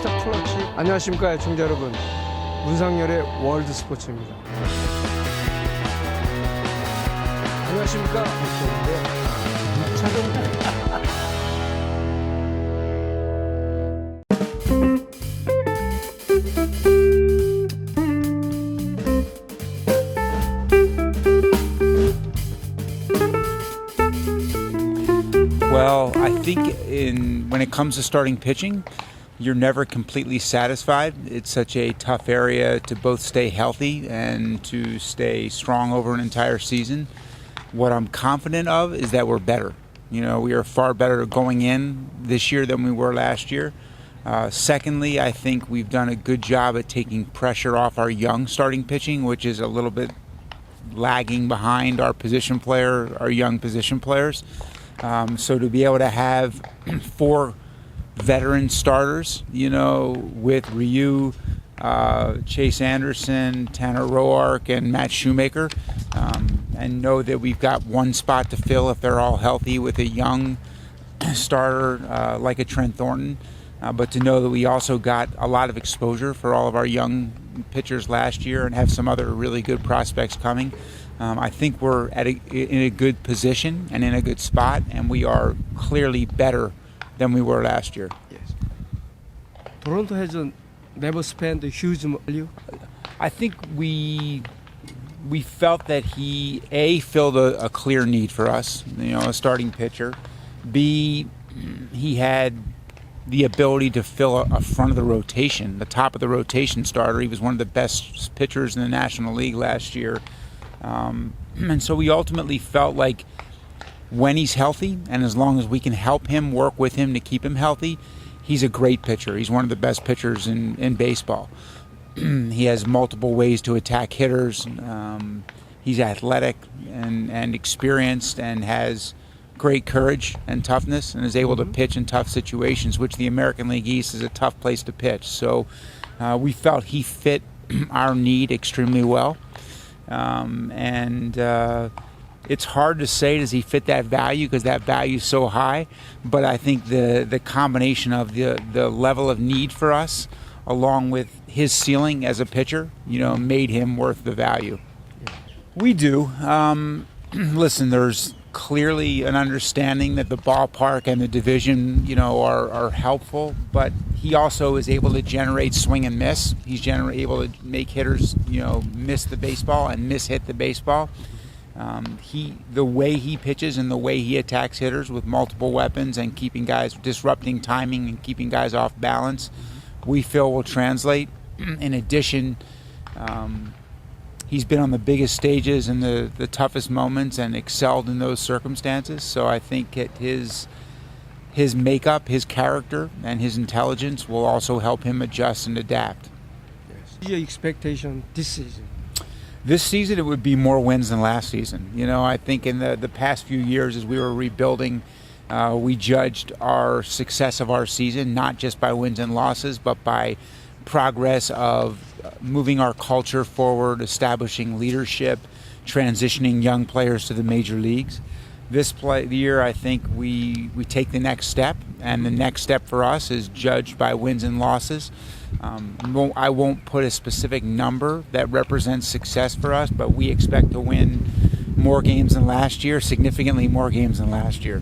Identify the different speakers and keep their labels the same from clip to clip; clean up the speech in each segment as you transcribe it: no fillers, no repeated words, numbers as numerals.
Speaker 1: 미스터 클러치. 안녕하십니까 청자 여러분, 문상열의 월드스포츠입니다. 안녕하십니까
Speaker 2: Well, I think when it comes to starting pitching, you're never completely satisfied. It's such a tough area to both stay healthy and to stay strong over an entire season. What I'm confident of is that we're better. You know, we are far better going in this year than we were last year. Secondly, I think we've done a good job at taking pressure off our young starting pitching, which is a little bit lagging behind our young position players. So to be able to have 4 veteran starters, you know, with Ryu, Chase Anderson, Tanner Roark, and Matt Shoemaker, and know that we've got one spot to fill if they're all healthy with a young starter like a Trent Thornton, but to know that we also got a lot of exposure for all of our young pitchers last year and have some other really good prospects coming. I think we're in a good position and in a good spot, and we are clearly better than we were last year.
Speaker 1: Yes. Toronto has never spent a huge value.
Speaker 2: I think we felt that he filled a clear need for us, you know, a starting pitcher. B, he had the ability to fill a front of the rotation, the top of the rotation starter. He was one of the best pitchers in the National League last year. And so we ultimately felt like when he's healthy, and as long as we can help him, work with him to keep him healthy, he's a great pitcher. He's one of the best pitchers in baseball. He has multiple ways to attack hitters. He's athletic and experienced and has great courage and toughness and is able to pitch in tough situations, which the American League East is a tough place to pitch. So we felt he fit our need extremely well. It's hard to say, does he fit that value, because that value is so high, but I think the combination of the level of need for us along with his ceiling as a pitcher, you know, made him worth the value. We do. Listen, there's clearly an understanding that the ballpark and the division, you know, are helpful, but he also is able to generate swing and miss. He's able to make hitters, you know, miss the baseball and mishit the baseball. The way he pitches and the way he attacks hitters with multiple weapons and keeping guys, disrupting timing and keeping guys off balance, we feel will translate. In addition, he's been on the biggest stages and the toughest moments and excelled in those circumstances. So I think his makeup, his character, and his intelligence will also help him adjust and adapt.
Speaker 1: Yes. What's your expectation this season?
Speaker 2: This season, it would be more wins than last season. You know, I think in the past few years as we were rebuilding, we judged our success of our season not just by wins and losses, but by progress of moving our culture forward, establishing leadership, transitioning young players to the major leagues. This year, I think we take the next step, and the next step for us is judged by wins and losses. I won't put a specific number that represents success for us, but we expect to win more games than last year, significantly more games than last year.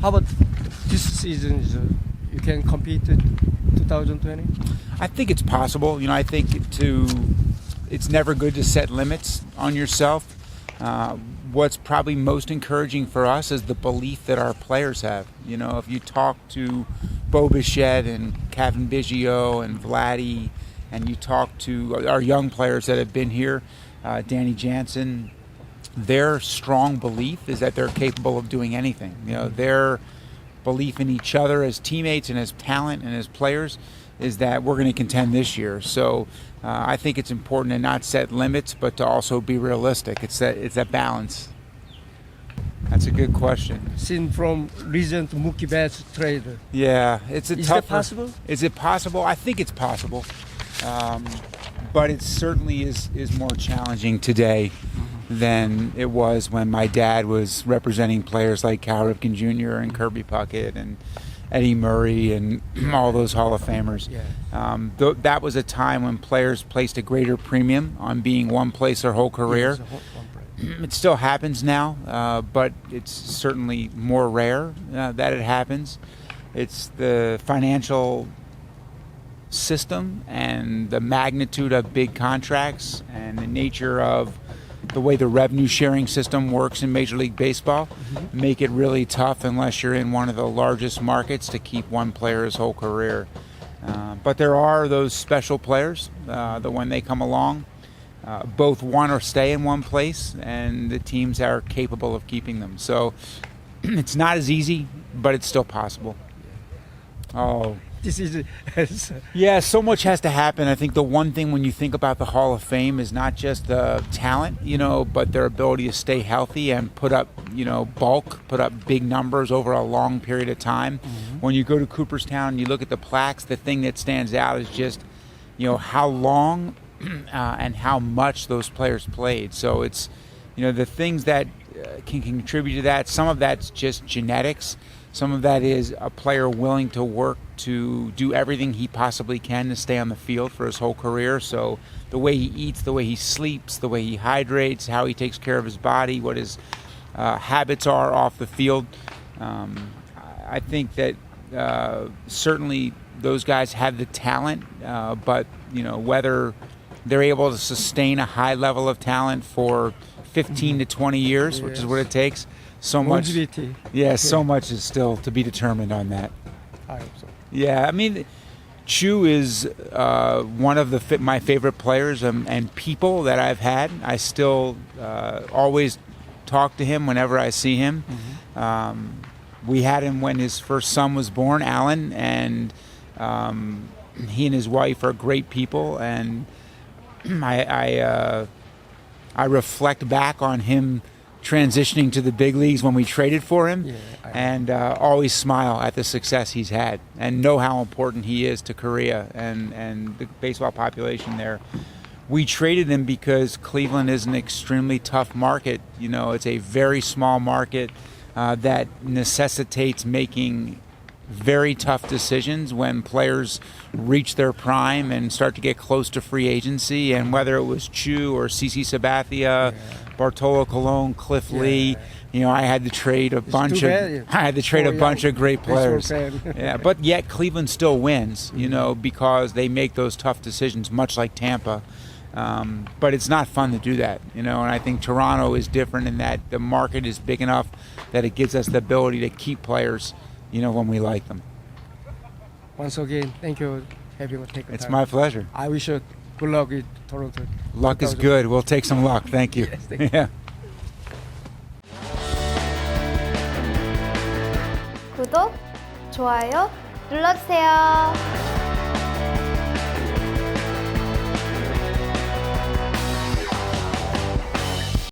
Speaker 1: How about this season? You can compete in 2020?
Speaker 2: I think it's possible. You know, I think it's never good to set limits on yourself. What's probably most encouraging for us is the belief that our players have. You know, if you talk to Bo Bichette and Kevin Biggio and Vladdy, and you talk to our young players that have been here, Danny Jansen, their strong belief is that they're capable of doing anything. You know, their belief in each other as teammates and as talent and as players is that we're going to contend this year. So I think it's important to not set limits, but to also be realistic. It's that balance. That's a good question.
Speaker 1: Seen from recent Mookie Betts trade.
Speaker 2: Yeah, it's a
Speaker 1: Is
Speaker 2: tough.
Speaker 1: that possible?
Speaker 2: Is it possible? I think it's possible, but it certainly is more challenging today than it was when my dad was representing players like Cal Ripken Jr. and Kirby Puckett and Eddie Murray and all those Hall of Famers.
Speaker 1: Yeah.
Speaker 2: That was a time when players placed a greater premium on being one place their whole career.
Speaker 1: Yes, one brand.
Speaker 2: It still happens now, but it's certainly more rare that it happens. It's the financial system and the magnitude of big contracts and the nature of the way the revenue sharing system works in Major League Baseball make it really tough unless you're in one of the largest markets to keep one player his whole career. But there are those special players that when they come along, both want or stay in one place, and the teams are capable of keeping them. So it's not as easy, but it's still possible. Oh,
Speaker 1: This is
Speaker 2: yeah, so much has to happen. I think the one thing when you think about the Hall of Fame is not just the talent, but their ability to stay healthy and put up, put up big numbers over a long period of time. When you go to Cooperstown and you look at the plaques, the thing that stands out is just, how long and how much those players played. So it's, the things that can contribute to that. Some of that's just genetics. Some of that is a player willing to work to do everything he possibly can to stay on the field for his whole career. So the way he eats, the way he sleeps, the way he hydrates, how he takes care of his body, what his habits are off the field. I think that certainly those guys have the talent, but whether they're able to sustain a high level of talent for 15 to 20 years, which is what it takes. So much,
Speaker 1: longevity.
Speaker 2: so much is still to be determined on that.
Speaker 1: I hope so.
Speaker 2: Yeah, I mean, Chu is one of my favorite players and people that I've had. I still always talk to him whenever I see him. We had him when his first son was born, Alan, and he and his wife are great people. And I reflect back on him transitioning to the big leagues when we traded for him, and always smile at the success he's had and know how important he is to Korea and the baseball population there. We traded him because Cleveland is an extremely tough market. It's a very small market that necessitates making very tough decisions when players reach their prime and start to get close to free agency. And whether it was Chu or CC Sabathia, Bartolo Colon, Cliff Lee, I had to trade a bunch of great players. Yeah, but yet Cleveland still wins, because they make those tough decisions, much like Tampa. But it's not fun to do that, and I think Toronto is different in that the market is big enough that it gives us the ability to keep players, when we like them.
Speaker 1: Once again, thank you for having me take the
Speaker 2: It's
Speaker 1: time.
Speaker 2: my pleasure.
Speaker 1: I wish you good luck with Toronto.
Speaker 2: Luck is good. We'll take some luck. Thank you.
Speaker 1: Yes, thank you.
Speaker 2: Yeah.
Speaker 3: 구독, 좋아요 눌러주세요.